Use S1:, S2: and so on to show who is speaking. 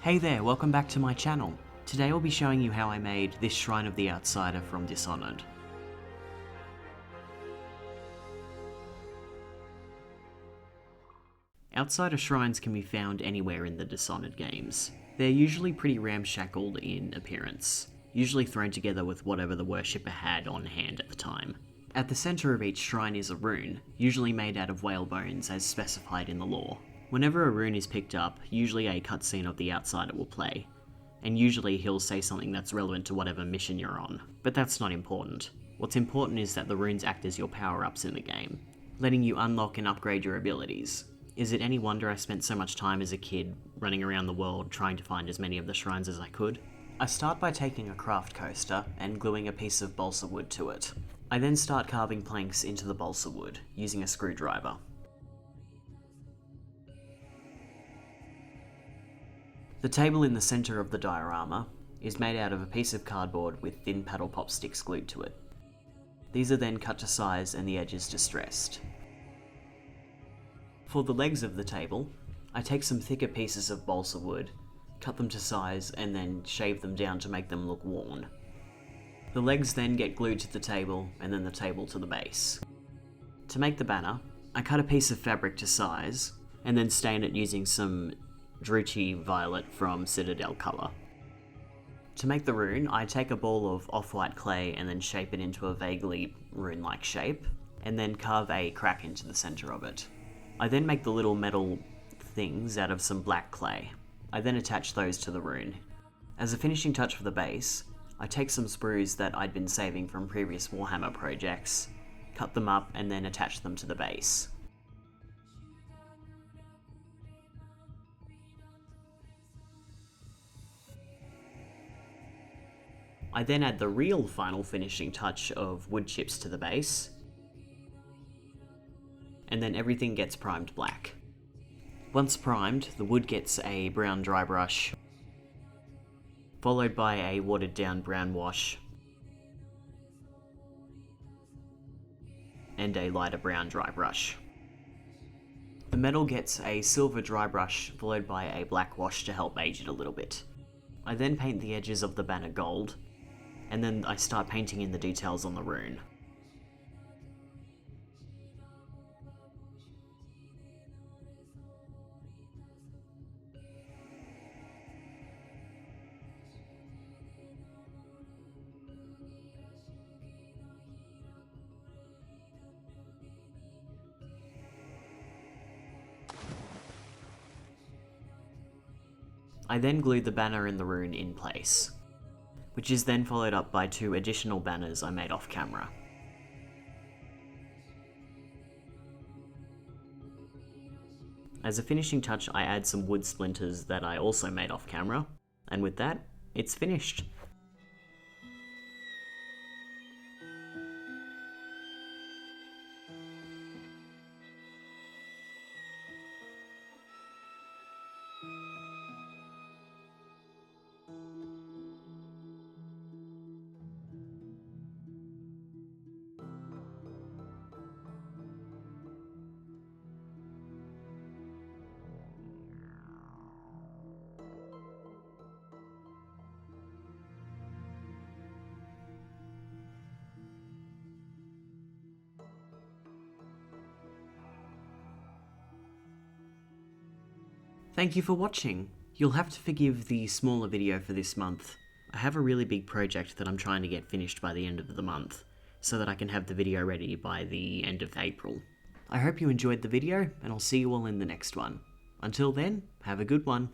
S1: Hey there, welcome back to my channel. Today I'll be showing you how I made this Shrine of the Outsider from Dishonoured. Outsider shrines can be found anywhere in the Dishonoured games. They're usually pretty ramshackled in appearance, usually thrown together with whatever the worshipper had on hand at the time. At the centre of each shrine is a rune, usually made out of whale bones as specified in the lore. Whenever a rune is picked up, usually a cutscene of the Outsider will play, and usually he'll say something that's relevant to whatever mission you're on. But that's not important. What's important is that the runes act as your power-ups in the game, letting you unlock and upgrade your abilities. Is it any wonder I spent so much time as a kid running around the world trying to find as many of the shrines as I could? I start by taking a craft coaster and gluing a piece of balsa wood to it. I then start carving planks into the balsa wood, using a screwdriver. The table in the centre of the diorama is made out of a piece of cardboard with thin paddle pop sticks glued to it. These are then cut to size and the edges distressed. For the legs of the table, I take some thicker pieces of balsa wood, cut them to size, and then shave them down to make them look worn. The legs then get glued to the table, and then the table to the base. To make the banner, I cut a piece of fabric to size, and then stain it using some Druchii Violet from Citadel Colour. To make the rune, I take a ball of off-white clay and then shape it into a vaguely rune-like shape, and then carve a crack into the centre of it. I then make the little metal things out of some black clay. I then attach those to the rune. As a finishing touch for the base, I take some sprues that I'd been saving from previous Warhammer projects, cut them up, and then attach them to the base. I then add the real final finishing touch of wood chips to the base, and then everything gets primed black. Once primed, the wood gets a brown dry brush, followed by a watered down brown wash, and a lighter brown dry brush. The metal gets a silver dry brush, followed by a black wash to help age it a little bit. I then paint the edges of the banner gold, and then I start painting in the details on the rune. I then glue the banner and the rune in place, which is then followed up by 2 additional banners I made off camera. As a finishing touch, I add some wood splinters that I also made off camera, and with that, it's finished. Thank you for watching. You'll have to forgive the smaller video for this month. I have a really big project that I'm trying to get finished by the end of the month, so that I can have the video ready by the end of April. I hope you enjoyed the video, and I'll see you all in the next one. Until then, have a good one.